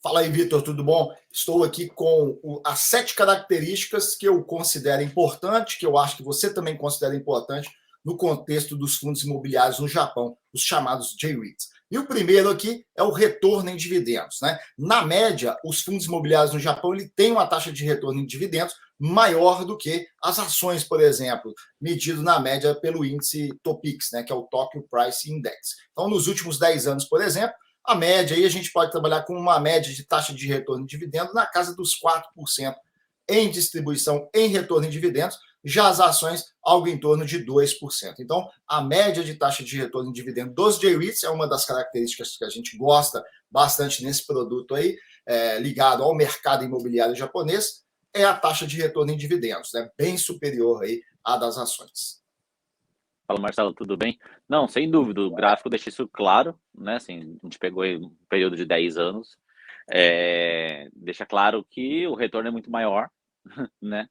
Fala aí, Vitor, tudo bom? Estou aqui com as 7 características que eu considero importante, que eu acho que você também considera importante no contexto dos fundos imobiliários no Japão, os chamados J-REITs. E o primeiro aqui é o retorno em dividendos, né? Na média, os fundos imobiliários no Japão ele tem uma taxa de retorno em dividendos maior do que as ações, por exemplo, medido na média pelo índice TOPIX, né, que é o Tokyo Price Index. Então, nos últimos 10 anos, por exemplo, a média aí a gente pode trabalhar com uma média de taxa de retorno em dividendos na casa dos 4% em distribuição em retorno em dividendos, já as ações algo em torno de 2%. Então, a média de taxa de retorno em dividendos dos J-REITs é uma das características que a gente gosta bastante nesse produto aí, ligado ao mercado imobiliário japonês, é a taxa de retorno em dividendos, né? Bem superior aí à das ações. Fala, Marcelo, tudo bem? Não, sem dúvida, o gráfico deixa isso claro, né? Assim, a gente pegou aí um período de 10 anos, deixa claro que o retorno é muito maior, né?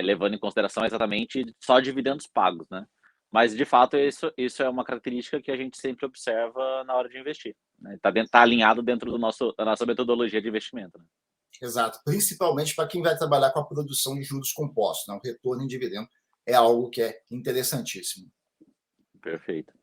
Levando em consideração exatamente só dividendos pagos, né? Mas, de fato, isso é uma característica que a gente sempre observa na hora de investir, né? Tá alinhado dentro da nossa metodologia de investimento, né? Exato, principalmente para quem vai trabalhar com a produção de juros compostos, né? O retorno em dividendo é algo que é interessantíssimo. Perfeito.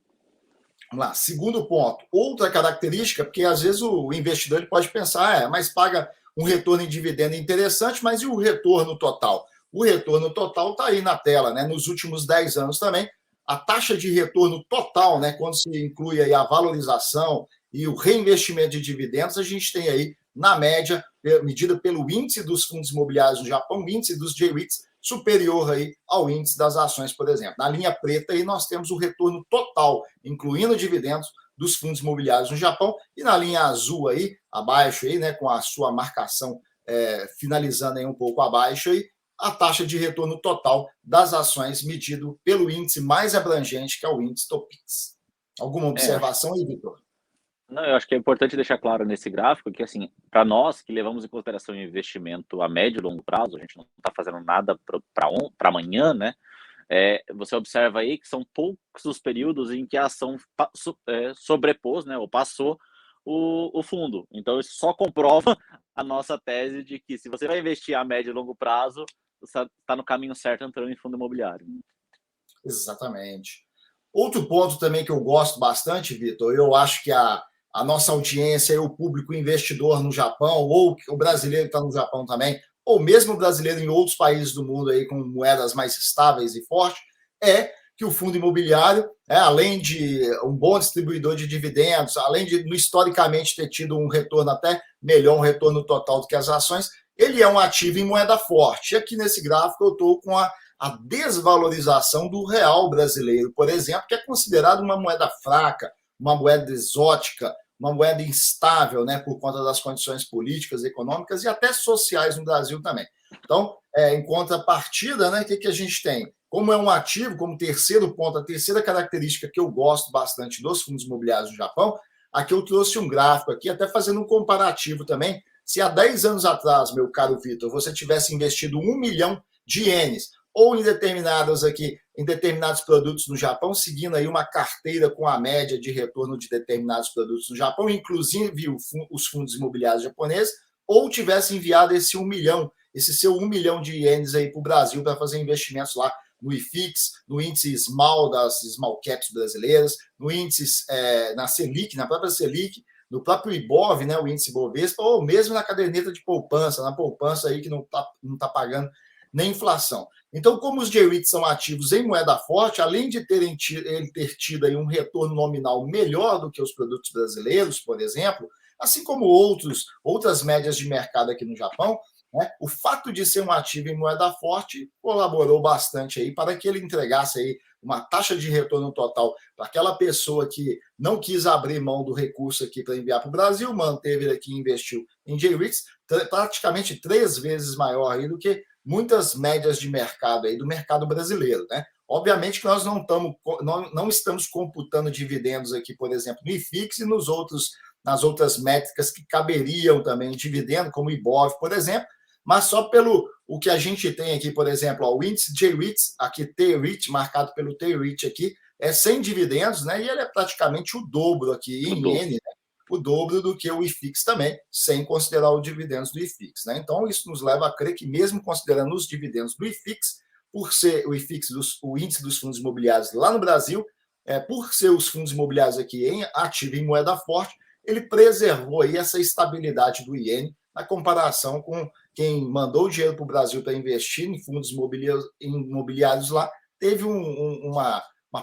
Vamos lá, segundo ponto, outra característica, porque às vezes o investidor ele pode pensar, mas paga um retorno em dividendo interessante, mas e o retorno total? O retorno total está aí na tela, né? Nos últimos 10 anos também, a taxa de retorno total, né? Quando se inclui aí a valorização e o reinvestimento de dividendos, a gente tem aí, na média, medida pelo índice dos fundos imobiliários no Japão, o índice dos J-REITs, superior aí ao índice das ações, por exemplo. Na linha preta aí nós temos o retorno total, incluindo dividendos dos fundos imobiliários no Japão, e na linha azul aí, abaixo aí, né, com a sua marcação finalizando aí um pouco abaixo aí, a taxa de retorno total das ações medido pelo índice mais abrangente, que é o índice TOPIX. Alguma observação aí, Vitor? Não, eu acho que é importante deixar claro nesse gráfico que, assim, para nós que levamos em consideração o investimento a médio e longo prazo, a gente não está fazendo nada para amanhã, né? Você observa aí que são poucos os períodos em que a ação sobrepôs, né, ou passou o fundo. Então, isso só comprova a nossa tese de que se você vai investir a médio e longo prazo, você está no caminho certo entrando em fundo imobiliário. Exatamente. Outro ponto também que eu gosto bastante, Vitor, eu acho que a nossa audiência e o público investidor no Japão, ou o brasileiro que está no Japão também, ou mesmo o brasileiro em outros países do mundo aí com moedas mais estáveis e fortes, é que o fundo imobiliário, além de um bom distribuidor de dividendos, além de historicamente ter tido um retorno até melhor, um retorno total do que as ações, ele é um ativo em moeda forte. E aqui nesse gráfico eu estou com a desvalorização do real brasileiro, por exemplo, que é considerado uma moeda fraca, uma moeda exótica, uma moeda instável, né, por conta das condições políticas, econômicas e até sociais no Brasil também. Então, em contrapartida, né, o que a gente tem? Como é um ativo, como terceiro ponto, a terceira característica que eu gosto bastante dos fundos imobiliários do Japão, aqui eu trouxe um gráfico aqui, até fazendo um comparativo também. Se há 10 anos atrás, meu caro Vitor, você tivesse investido 1 milhão de ienes, ou em determinados produtos no Japão, seguindo aí uma carteira com a média de retorno de determinados produtos no Japão, inclusive os fundos imobiliários japoneses, ou tivesse enviado esse 1 milhão, esse seu 1 milhão de ienes aí para o Brasil para fazer investimentos lá no IFIX, no índice SMAL das Small Caps brasileiras, no índice na Selic, na própria Selic, no próprio IBOV, né, o índice Bovespa, ou mesmo na caderneta de poupança, na poupança aí que não tá pagando nem inflação. Então, como os J-REITs são ativos em moeda forte, além de ele ter tido aí um retorno nominal melhor do que os produtos brasileiros, por exemplo, assim como outras médias de mercado aqui no Japão, né, o fato de ser um ativo em moeda forte colaborou bastante aí para que ele entregasse aí uma taxa de retorno total para aquela pessoa que não quis abrir mão do recurso aqui para enviar para o Brasil, manteve ele aqui e investiu em J-REITs, praticamente 3 vezes maior aí do que muitas médias de mercado aí do mercado brasileiro, né? Obviamente que nós não estamos computando dividendos aqui, por exemplo, no IFIX e nas outras métricas que caberiam também em dividendo, como o IBOV, por exemplo, mas só pelo o que a gente tem aqui, por exemplo, o índice J-REITs, aqui T-REIT, marcado pelo T-REIT aqui, sem dividendos, né? E ele é praticamente o dobro aqui em iene, né? o dobro do que o IFIX também, sem considerar os dividendos do IFIX, né? Então, isso nos leva a crer que, mesmo considerando os dividendos do IFIX, por ser o IFIX, o índice dos fundos imobiliários lá no Brasil, por ser os fundos imobiliários aqui em ativo em moeda forte, ele preservou aí essa estabilidade do iene na comparação com quem mandou o dinheiro para o Brasil para investir em fundos imobiliários lá, teve uma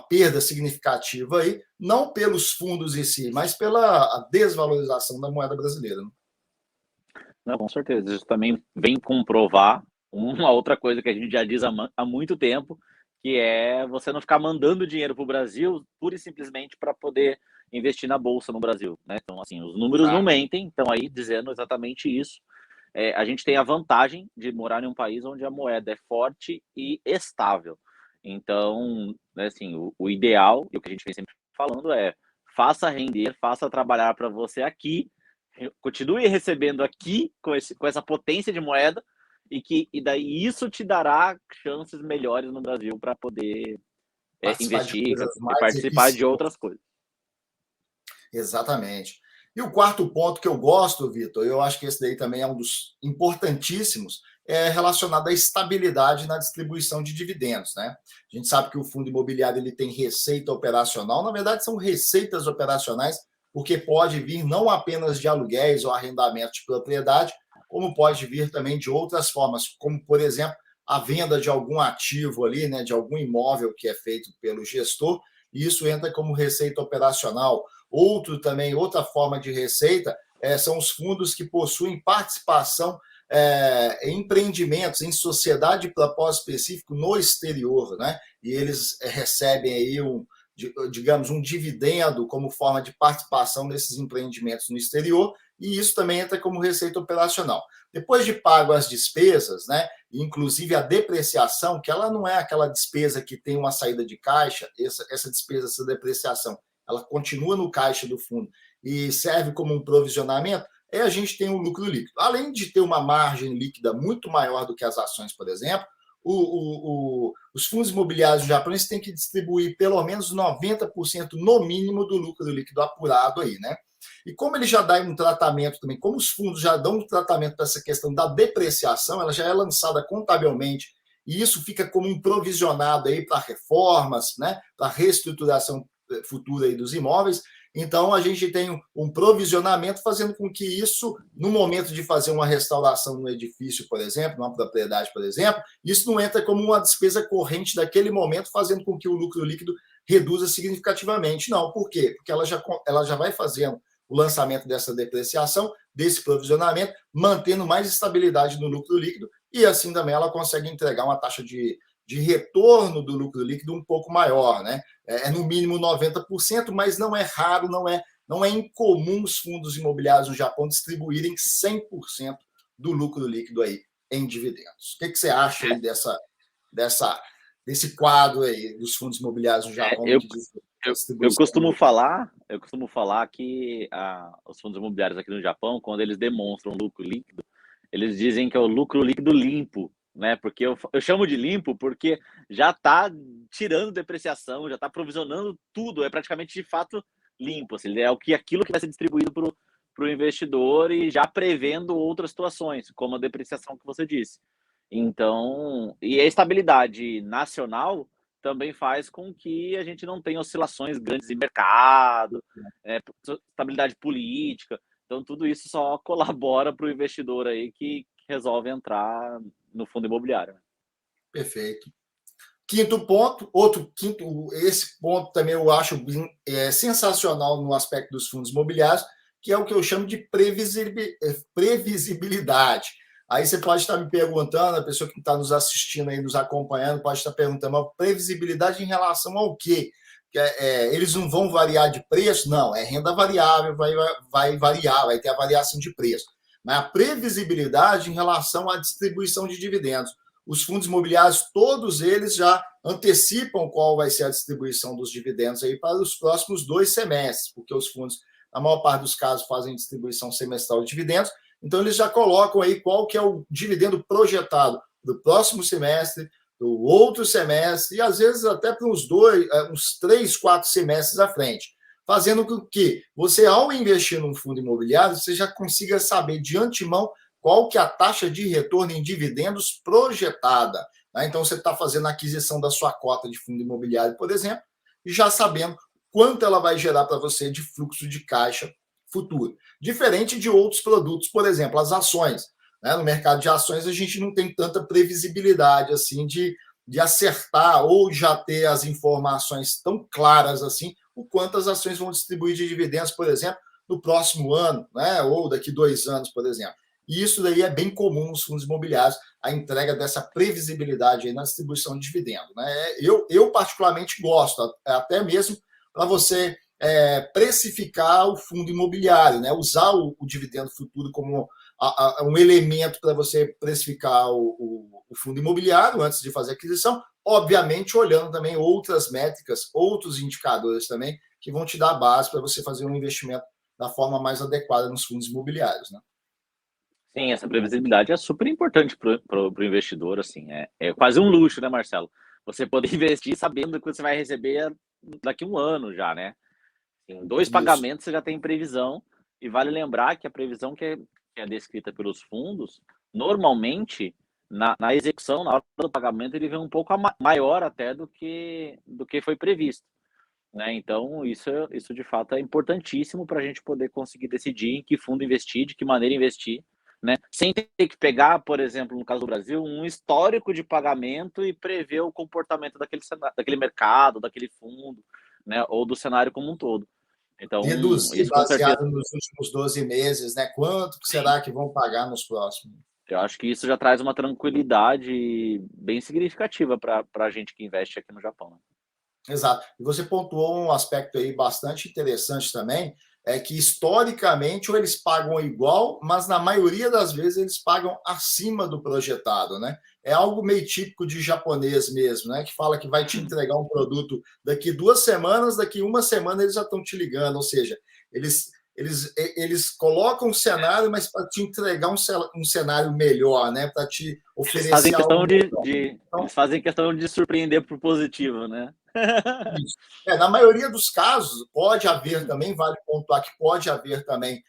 perda significativa aí, não pelos fundos em si, mas pela desvalorização da moeda brasileira. Não, com certeza. Isso também vem comprovar uma outra coisa que a gente já diz há muito tempo, que é você não ficar mandando dinheiro para o Brasil pura e simplesmente para poder investir na bolsa no Brasil, né? Então, assim, os números não mentem, estão aí dizendo exatamente isso. A gente tem a vantagem de morar em um país onde a moeda é forte e estável. Então, né, assim, o ideal, e o que a gente vem sempre falando é faça render, faça trabalhar para você aqui, continue recebendo aqui com essa potência de moeda, e daí isso te dará chances melhores no Brasil para poder investir e participar de outras coisas. Exatamente. E o quarto ponto que eu gosto, Vitor, eu acho que esse daí também é um dos importantíssimos, é relacionado à estabilidade na distribuição de dividendos, né? A gente sabe que o fundo imobiliário ele tem receita operacional, na verdade são receitas operacionais, porque pode vir não apenas de aluguéis ou arrendamento de propriedade, como pode vir também de outras formas, como, por exemplo, a venda de algum ativo ali, né, de algum imóvel que é feito pelo gestor, e isso entra como receita operacional. Outra forma de receita são os fundos que possuem participação em empreendimentos, em sociedade de propósito específico no exterior, né? E eles recebem aí digamos, um dividendo como forma de participação nesses empreendimentos no exterior, e isso também entra como receita operacional. Depois de pago as despesas, né, inclusive a depreciação, que ela não é aquela despesa que tem uma saída de caixa, essa despesa, essa depreciação, ela continua no caixa do fundo e serve como um provisionamento, a gente tem o lucro líquido. Além de ter uma margem líquida muito maior do que as ações, por exemplo, os fundos imobiliários do Japão têm que distribuir pelo menos 90% no mínimo do lucro líquido apurado aí, né? E como ele já dá um tratamento também, como os fundos já dão um tratamento para essa questão da depreciação, ela já é lançada contabilmente, e isso fica como um provisionado aí para reformas, né? Para reestruturação futura aí dos imóveis. Então, a gente tem um provisionamento fazendo com que isso, no momento de fazer uma restauração no edifício, por exemplo, numa propriedade, por exemplo, isso não entra como uma despesa corrente daquele momento, fazendo com que o lucro líquido reduza significativamente. Não, por quê? Porque ela já vai fazendo o lançamento dessa depreciação, desse provisionamento, mantendo mais estabilidade no lucro líquido, e assim também ela consegue entregar uma taxa de retorno do lucro líquido um pouco maior, né? No mínimo 90%, mas não é raro, não é incomum os fundos imobiliários no Japão distribuírem 100% do lucro líquido aí em dividendos. O que você acha aí desse quadro aí dos fundos imobiliários no Japão? Eu costumo falar que os fundos imobiliários aqui no Japão, quando eles demonstram lucro líquido, eles dizem que é o lucro líquido limpo, né? Porque eu chamo de limpo porque já está tirando depreciação, já está provisionando tudo, é praticamente de fato limpo, assim, é aquilo que vai ser distribuído para o investidor e já prevendo outras situações, como a depreciação que você disse. Então, e a estabilidade nacional também faz com que a gente não tenha oscilações grandes em mercado, estabilidade política. Então, tudo isso só colabora para o investidor aí que resolve entrar no fundo imobiliário. Perfeito. Quinto ponto, esse ponto também eu acho sensacional no aspecto dos fundos imobiliários, que é o que eu chamo de previsibilidade. Aí você pode estar me perguntando, a pessoa que está nos assistindo aí, nos acompanhando, pode estar perguntando, mas previsibilidade em relação ao quê? Eles não vão variar de preço? Não, é renda variável, vai variar, vai ter a variação de preço. Mas a previsibilidade em relação à distribuição de dividendos. Os fundos imobiliários, todos eles já antecipam qual vai ser a distribuição dos dividendos aí para os próximos 2 semestres, porque os fundos, na maior parte dos casos, fazem distribuição semestral de dividendos, então eles já colocam aí qual que é o dividendo projetado do próximo semestre, do outro semestre, e às vezes até para uns 3, 4 semestres à frente, fazendo com que você, ao investir num fundo imobiliário, você já consiga saber de antemão qual que é a taxa de retorno em dividendos projetada. Né? Então, você está fazendo a aquisição da sua cota de fundo imobiliário, por exemplo, e já sabendo quanto ela vai gerar para você de fluxo de caixa futuro. Diferente de outros produtos, por exemplo, as ações. Né? No mercado de ações, a gente não tem tanta previsibilidade assim de acertar ou já ter as informações tão claras assim, o quanto as ações vão distribuir de dividendos, por exemplo, no próximo ano, né? Ou daqui 2 anos, por exemplo. E isso daí é bem comum nos fundos imobiliários, a entrega dessa previsibilidade aí na distribuição de dividendos. Né? Eu particularmente gosto, até mesmo para você precificar o fundo imobiliário, né? Usar o dividendo futuro como um elemento para você precificar o fundo imobiliário antes de fazer a aquisição, obviamente olhando também outras métricas, outros indicadores também, que vão te dar base para você fazer um investimento da forma mais adequada nos fundos imobiliários. Né? Sim, essa previsibilidade é super importante para o investidor, assim, é quase um luxo, né, Marcelo? Você poder investir sabendo que você vai receber daqui a um ano já, né? Em 2 Isso. pagamentos você já tem previsão, e vale lembrar que a previsão que é descrita pelos fundos, normalmente, na execução, na hora do pagamento, ele vem um pouco maior até do que foi previsto, né? Então, isso de fato é importantíssimo para a gente poder conseguir decidir em que fundo investir, de que maneira investir, né? Sem ter que pegar, por exemplo, no caso do Brasil, um histórico de pagamento e prever o comportamento daquele mercado, daquele fundo, né? Ou do cenário como um todo. Então, Reduzir isso com certeza. baseado nos últimos 12 meses, né? Quanto Sim, será que vão pagar nos próximos? eu acho que isso já traz uma tranquilidade bem significativa para a gente que investe aqui no Japão, né? Exato. E você pontuou um aspecto aí bastante interessante também, é que historicamente ou eles pagam igual, mas na maioria das vezes eles pagam acima do projetado, né? É algo meio típico de japonês mesmo, né? Que fala que vai te entregar um produto daqui 2 semanas, daqui 1 semana eles já estão te ligando, ou seja, eles colocam um cenário, mas para te entregar um cenário melhor, né? Para te Eles fazem oferecer algo questão melhor. eles fazem questão de surpreender por positivo, né? Isso. Na maioria dos casos, pode haver também, vale pontuar que pode haver também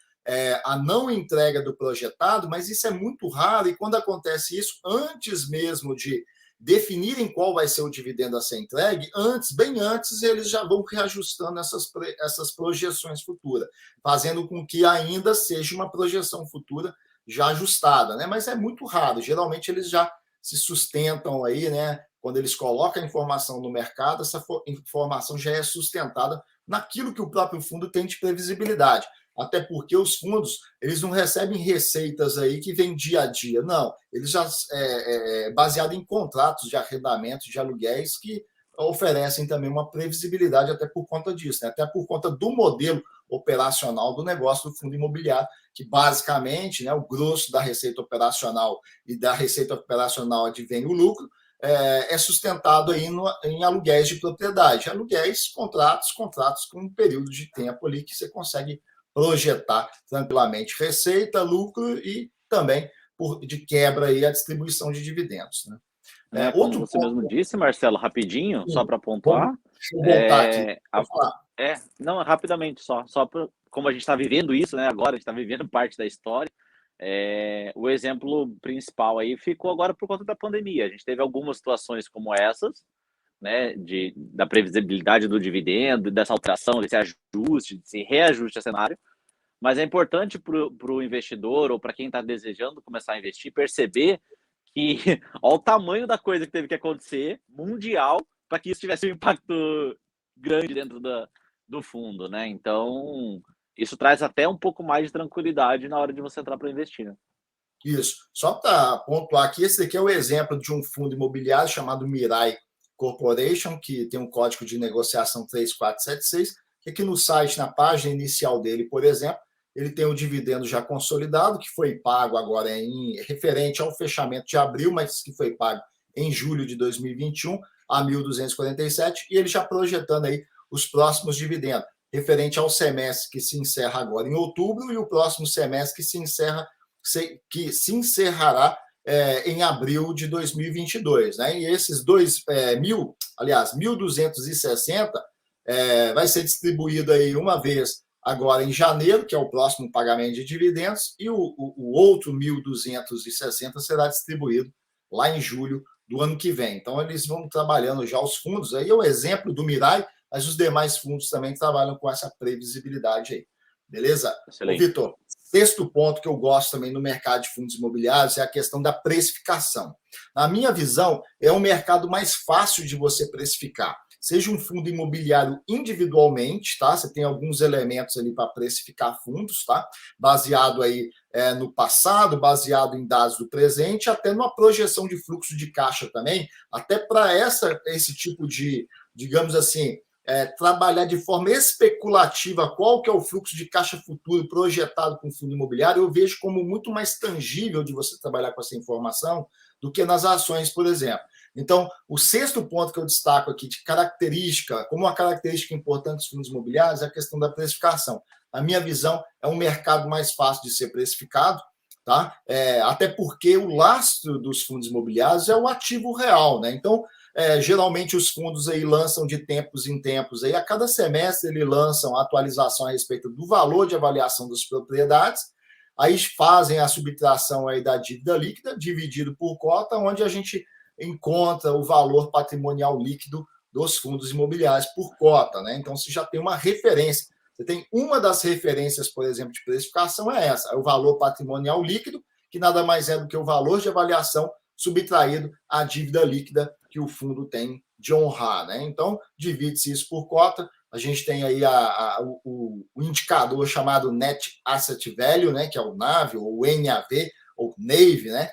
a não entrega do projetado, mas isso é muito raro, e quando acontece isso, antes mesmo de definirem qual vai ser o dividendo a ser entregue, bem antes, eles já vão reajustando essas projeções futuras, fazendo com que ainda seja uma projeção futura já ajustada, né? Mas é muito raro, geralmente eles já se sustentam aí, né? Quando eles colocam a informação no mercado, essa informação já é sustentada naquilo que o próprio fundo tem de previsibilidade. Até porque os fundos, eles não recebem receitas aí que vêm dia a dia, não. Eles já baseado em contratos de arrendamento, de aluguéis, que oferecem também uma previsibilidade até por conta disso, né? Até por conta do modelo operacional do negócio do fundo imobiliário, que basicamente, né, o grosso da receita operacional e da receita operacional advém o lucro, é sustentado aí em aluguéis de propriedade. Aluguéis, contratos com um período de tempo ali que você consegue projetar tranquilamente receita, lucro e também de quebra aí a distribuição de dividendos. Né? Como Outro você mesmo ponto, disse, Marcelo, rapidinho, só para pontuar, deixa eu voltar aqui. Vou falar. não, rapidamente, como a gente está vivendo isso, né? Agora a gente está vivendo parte da história. O exemplo principal aí ficou agora por conta da pandemia. A gente teve algumas situações como essas, né? Da previsibilidade do dividendo, dessa alteração, desse ajuste, desse reajuste a cenário. Mas é importante para o investidor ou para quem está desejando começar a investir perceber que olha o tamanho da coisa que teve que acontecer mundial para que isso tivesse um impacto grande dentro do fundo, né? Então, isso traz até um pouco mais de tranquilidade na hora de você entrar para investir, né? Isso. Só para pontuar aqui, esse aqui é o exemplo de um fundo imobiliário chamado Mirai Corporation, que tem um código de negociação 3476, que aqui no site, na página inicial dele, por exemplo, ele tem o dividendo já consolidado, que foi pago agora referente ao fechamento de abril, mas que foi pago em julho de 2021 a 1.247, e ele já projetando aí os próximos dividendos, referente ao semestre que se encerra agora em outubro e o próximo semestre que se encerrará em abril de 2022. Né? E esses 1.260 vai ser distribuído aí uma vez agora em janeiro, que é o próximo pagamento de dividendos, e o outro 1.260 será distribuído lá em julho do ano que vem. Então, eles vão trabalhando já os fundos. Aí é o exemplo do Mirai, mas os demais fundos também trabalham com essa previsibilidade aí. Beleza? Ô, Vitor, sexto ponto que eu gosto também no mercado de fundos imobiliários é a questão da precificação. Na minha visão, é um mercado mais fácil de você precificar. Seja um fundo imobiliário individualmente, tá? Você tem alguns elementos ali para precificar fundos, tá? Baseado aí no passado, baseado em dados do presente, até numa projeção de fluxo de caixa também, até para esse tipo de, digamos assim, trabalhar de forma especulativa qual que é o fluxo de caixa futuro projetado com o fundo imobiliário, eu vejo como muito mais tangível de você trabalhar com essa informação do que nas ações, por exemplo. Então, o sexto ponto que eu destaco aqui de característica, como uma característica importante dos fundos imobiliários, é a questão da precificação. Na minha visão, é um mercado mais fácil de ser precificado, tá? Até porque o lastro dos fundos imobiliários é o ativo real, né? Então, geralmente os fundos aí lançam de tempos em tempos, aí a cada semestre eles lançam atualização a respeito do valor de avaliação das propriedades, aí fazem a subtração aí da dívida líquida, dividido por cota, onde a gente encontra o valor patrimonial líquido dos fundos imobiliários por cota, né? Então, você já tem uma referência. Você tem uma das referências, por exemplo, de precificação é essa, é o valor patrimonial líquido, que nada mais é do que o valor de avaliação subtraído à dívida líquida que o fundo tem de honrar, né? Então, divide-se isso por cota, a gente tem aí o indicador chamado Net Asset Value, né? Que é o NAV, ou o NAV, ou NAV, né?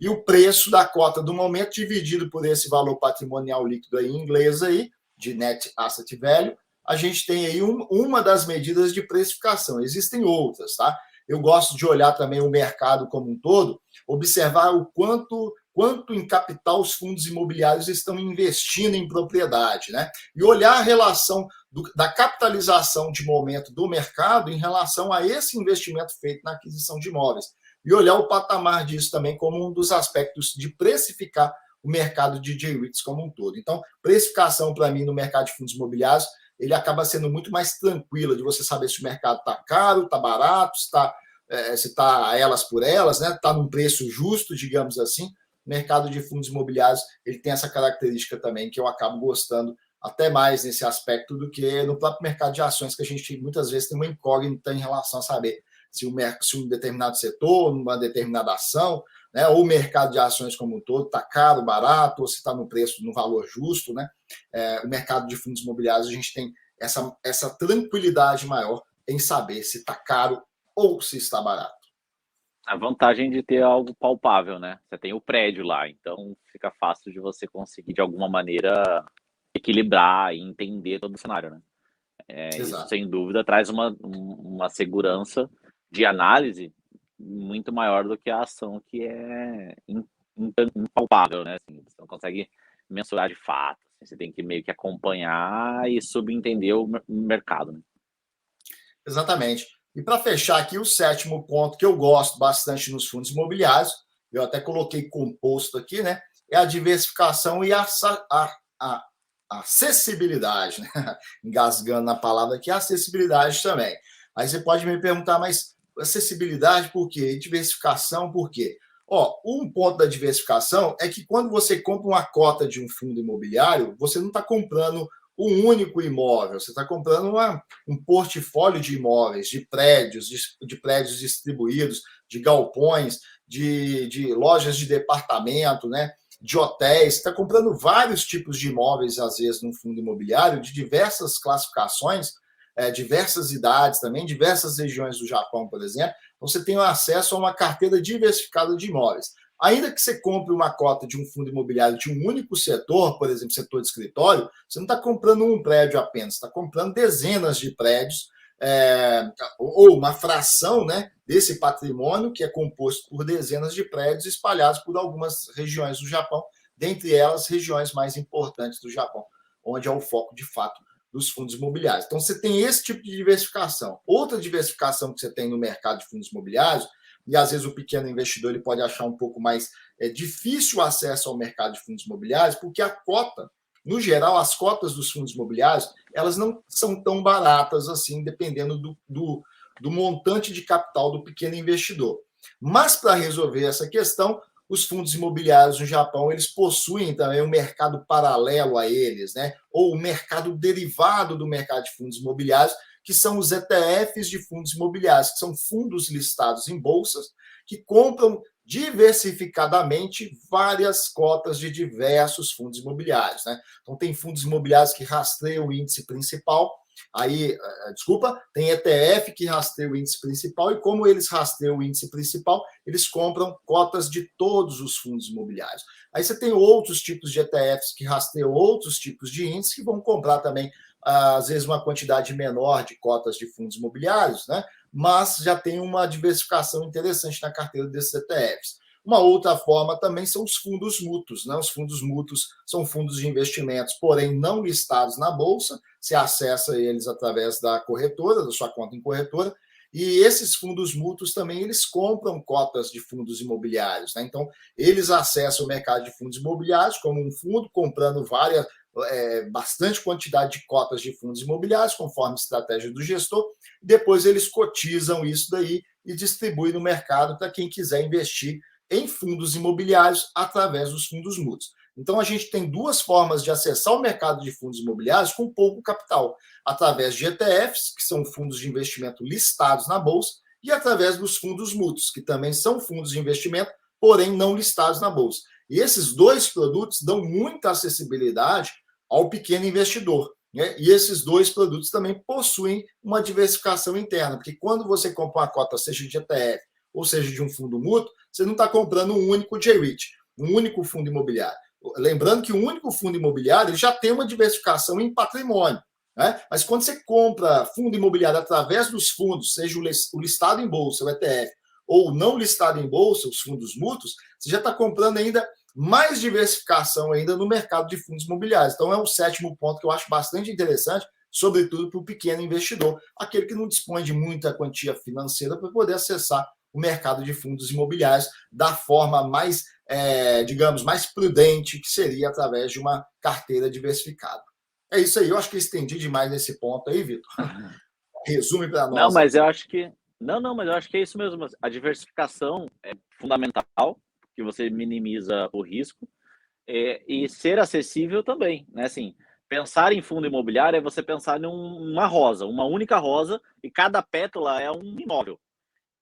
E o preço da cota do momento dividido por esse valor patrimonial líquido aí, em inglês aí, de Net Asset Value, a gente tem aí uma das medidas de precificação. Existem outras, tá? Eu gosto de olhar também o mercado como um todo, observar o quanto em capital os fundos imobiliários estão investindo em propriedade, né? E olhar a relação da capitalização de momento do mercado em relação a esse investimento feito na aquisição de imóveis. E olhar o patamar disso também como um dos aspectos de precificar o mercado de J-REITs como um todo. Então, precificação, para mim, no mercado de fundos imobiliários, ele acaba sendo muito mais tranquilo de você saber se o mercado está caro, está barato, se está elas por elas, né? Está num preço justo, digamos assim. O mercado de fundos imobiliários ele tem essa característica também que eu acabo gostando até mais nesse aspecto do que no próprio mercado de ações, que a gente muitas vezes tem uma incógnita em relação a saber se um determinado setor, uma determinada ação, né, ou o mercado de ações como um todo está caro, barato, ou se está no preço, no valor justo, né? O mercado de fundos imobiliários, a gente tem essa tranquilidade maior em saber se está caro ou se está barato. A vantagem de ter algo palpável, né? Você tem o prédio lá, então fica fácil de você conseguir, de alguma maneira, equilibrar e entender todo o cenário, né? Isso, sem dúvida, traz uma segurança de análise muito maior do que a ação que é impalpável, né? Assim, você não consegue mensurar de fato. Assim, você tem que meio que acompanhar e subentender o mercado, né? Exatamente. E para fechar aqui, o sétimo ponto que eu gosto bastante nos fundos imobiliários, eu até coloquei composto aqui, né? É a diversificação e a acessibilidade, né? Engasgando na palavra aqui, a acessibilidade também. Aí você pode me perguntar, mas acessibilidade por quê? E diversificação por quê? Um ponto da diversificação é que quando você compra uma cota de um fundo imobiliário, você não está comprando um único imóvel, você está comprando um portfólio de imóveis, de prédios distribuídos, de galpões, de lojas de departamento, né? De hotéis, você está comprando vários tipos de imóveis, às vezes, num fundo imobiliário, de diversas classificações, diversas idades também, diversas regiões do Japão, por exemplo. Então, você tem acesso a uma carteira diversificada de imóveis. Ainda que você compre uma cota de um fundo imobiliário de um único setor, por exemplo, setor de escritório, você não está comprando um prédio apenas, você está comprando dezenas de prédios, ou uma fração, né, desse patrimônio que é composto por dezenas de prédios espalhados por algumas regiões do Japão, dentre elas regiões mais importantes do Japão, onde é o foco de fato dos fundos imobiliários. Então você tem esse tipo de diversificação. Outra diversificação que você tem no mercado de fundos imobiliários, e às vezes o pequeno investidor ele pode achar um pouco mais difícil o acesso ao mercado de fundos imobiliários, porque a cota no geral, as cotas dos fundos imobiliários, elas não são tão baratas assim, dependendo do montante de capital do pequeno investidor. Mas, para resolver essa questão, os fundos imobiliários no Japão, eles possuem também um mercado paralelo a eles, né? Ou um mercado derivado do mercado de fundos imobiliários, que são os ETFs de fundos imobiliários, que são fundos listados em bolsas, que compram diversificadamente várias cotas de diversos fundos imobiliários, né? Então, tem fundos imobiliários que rastreiam o índice principal, tem ETF que rastreia o índice principal, e como eles rastreiam o índice principal, eles compram cotas de todos os fundos imobiliários. Aí você tem outros tipos de ETFs que rastreiam outros tipos de índices, que vão comprar também, às vezes, uma quantidade menor de cotas de fundos imobiliários, né? Mas já tem uma diversificação interessante na carteira desses ETFs. Uma outra forma também são os fundos mútuos, né? Os fundos mútuos são fundos de investimentos, porém não listados na Bolsa, você acessa eles através da corretora, da sua conta em corretora, e esses fundos mútuos também, eles compram cotas de fundos imobiliários, né? Então, eles acessam o mercado de fundos imobiliários como um fundo, comprando bastante quantidade de cotas de fundos imobiliários, conforme a estratégia do gestor, depois eles cotizam isso daí e distribuem no mercado para quem quiser investir em fundos imobiliários através dos fundos mútuos. Então, a gente tem duas formas de acessar o mercado de fundos imobiliários com pouco capital, através de ETFs, que são fundos de investimento listados na Bolsa, e através dos fundos mútuos, que também são fundos de investimento, porém não listados na Bolsa. E esses dois produtos dão muita acessibilidade ao pequeno investidor, né? E esses dois produtos também possuem uma diversificação interna, porque quando você compra uma cota, seja de ETF ou seja de um fundo mútuo, você não está comprando um único J-REIT, um único fundo imobiliário. Lembrando que o único fundo imobiliário já tem uma diversificação em patrimônio, né? Mas quando você compra fundo imobiliário através dos fundos, seja o listado em bolsa, o ETF, ou não listado em bolsa, os fundos mútuos, você já está comprando ainda mais diversificação ainda no mercado de fundos imobiliários. Então, é um sétimo ponto que eu acho bastante interessante, sobretudo para o pequeno investidor, aquele que não dispõe de muita quantia financeira para poder acessar o mercado de fundos imobiliários da forma mais, digamos, mais prudente, que seria através de uma carteira diversificada. É isso aí, eu acho que eu estendi demais nesse ponto aí, Vitor. Resume para Não, nós. mas eu acho que mas eu acho que é isso mesmo. A diversificação é fundamental, que você minimiza o risco, e ser acessível também, né? Assim, pensar em fundo imobiliário é você pensar uma rosa, uma única rosa, e cada pétala é um imóvel.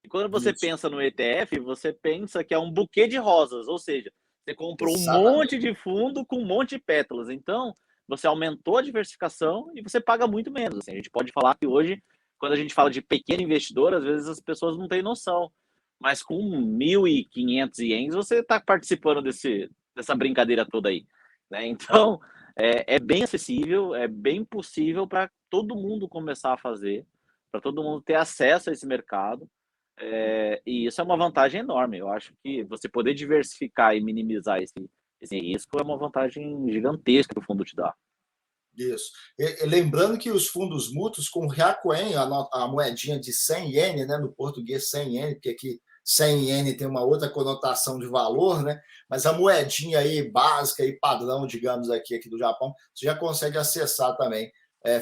E quando você Isso. pensa no ETF, você pensa que é um buquê de rosas, ou seja, você comprou um Exatamente. monte de fundo com um monte de pétalas. Então, você aumentou a diversificação e você paga muito menos. Assim, a gente pode falar que hoje, quando a gente fala de pequeno investidor, às vezes as pessoas não têm noção. Mas com 1.500 ienes, você está participando dessa brincadeira toda aí, né? Então, é bem acessível, é bem possível para todo mundo começar a fazer, para todo mundo ter acesso a esse mercado. E isso é uma vantagem enorme. Eu acho que você poder diversificar e minimizar esse risco é uma vantagem gigantesca que o fundo te dá. Isso. Lembrando que os fundos mútuos com Hyakuen, a moedinha de 100 iene, né, no português 100 iene, porque aqui 100 iene tem uma outra conotação de valor, né? Mas a moedinha aí básica e padrão, digamos, aqui do Japão, você já consegue acessar também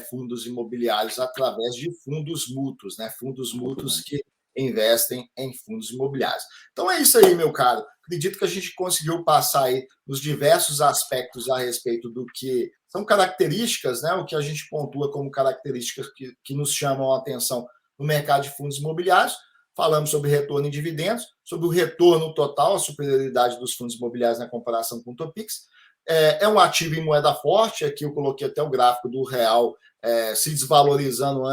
fundos imobiliários através de fundos mútuos, né? Fundos mútuos que investem em fundos imobiliários. Então é isso aí, meu caro. Acredito que a gente conseguiu passar aí os diversos aspectos a respeito do que são características, né? O que a gente pontua como características que nos chamam a atenção no mercado de fundos imobiliários. Falamos sobre retorno em dividendos, sobre o retorno total, a superioridade dos fundos imobiliários na comparação com o Topix. É um ativo em moeda forte, aqui eu coloquei até o gráfico do real se desvalorizando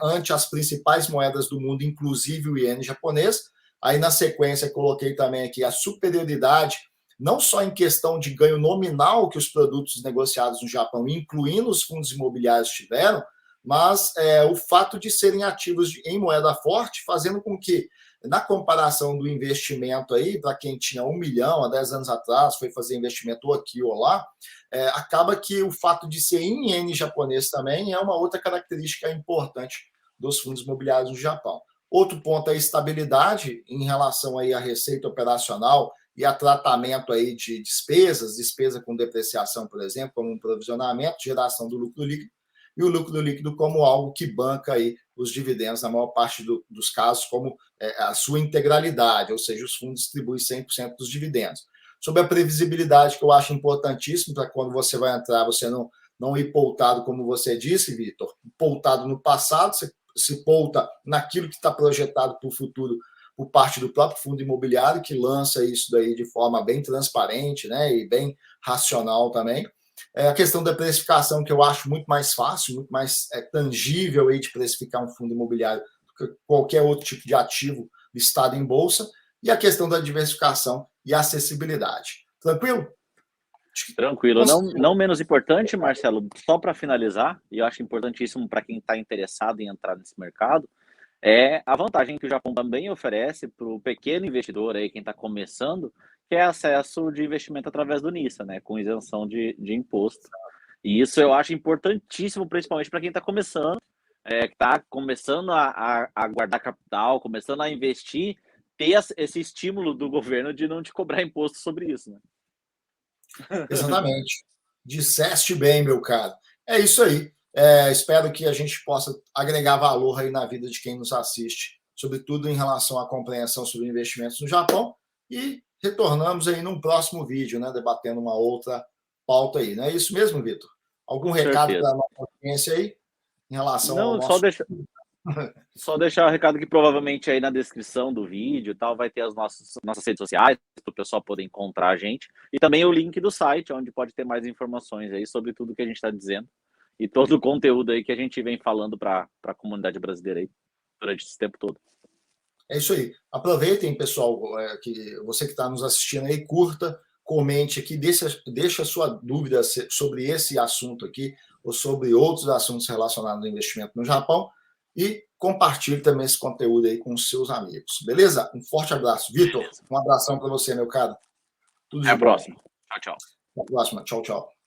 ante as principais moedas do mundo, inclusive o iene japonês. Aí, na sequência, coloquei também aqui a superioridade, não só em questão de ganho nominal que os produtos negociados no Japão, incluindo os fundos imobiliários, tiveram, mas o fato de serem ativos em moeda forte, fazendo com que, na comparação do investimento aí, para quem tinha 1 milhão há 10 anos atrás, foi fazer investimento aqui ou lá, acaba que o fato de ser em iene japonês também é uma outra característica importante dos fundos imobiliários no Japão. Outro ponto é a estabilidade em relação aí à receita operacional e a tratamento aí de despesa com depreciação, por exemplo, como um provisionamento, geração do lucro líquido, e o lucro líquido como algo que banca aí os dividendos, na maior parte dos casos, como a sua integralidade, ou seja, os fundos distribuem 100% dos dividendos. Sobre a previsibilidade, que eu acho importantíssimo, para quando você vai entrar, você não ir poutado, como você disse, Vitor, poutado no passado, você se pouta naquilo que está projetado para o futuro por parte do próprio fundo imobiliário, que lança isso daí de forma bem transparente, né, e bem racional também. A questão da precificação, que eu acho muito mais fácil, muito mais tangível aí de precificar um fundo imobiliário do que qualquer outro tipo de ativo listado em bolsa, e a questão da diversificação e acessibilidade. Tranquilo? Tranquilo. Não menos importante, Marcelo, só para finalizar, e eu acho importantíssimo para quem está interessado em entrar nesse mercado, é a vantagem que o Japão também oferece para o pequeno investidor, aí, quem está começando, que é acesso de investimento através do NISA, né, com isenção de imposto. E isso eu acho importantíssimo, principalmente para quem está começando, que está começando a guardar capital, começando a investir, ter esse estímulo do governo de não te cobrar imposto sobre isso, né? Exatamente. Disseste bem, meu caro. É isso aí. Espero que a gente possa agregar valor aí na vida de quem nos assiste, sobretudo em relação à compreensão sobre investimentos no Japão. E retornamos aí num próximo vídeo, né, debatendo uma outra pauta aí. Não é isso mesmo, Vitor? Algum recado para a nossa audiência aí em relação ao nosso... Só deixar o recado que provavelmente aí na descrição do vídeo e tal vai ter as nossas redes sociais para o pessoal poder encontrar a gente, e também o link do site onde pode ter mais informações aí sobre tudo que a gente está dizendo e todo o conteúdo aí que a gente vem falando para a comunidade brasileira aí durante esse tempo todo. É isso aí. Aproveitem, pessoal, que você que está nos assistindo aí, curta, comente aqui, deixa a sua dúvida sobre esse assunto aqui ou sobre outros assuntos relacionados ao investimento no Japão, e compartilhe também esse conteúdo aí com os seus amigos. Beleza? Um forte abraço. Vitor, um abração para você, meu caro. Tudo de bom. Até a próxima. Tchau, tchau. Até a próxima. Tchau, tchau.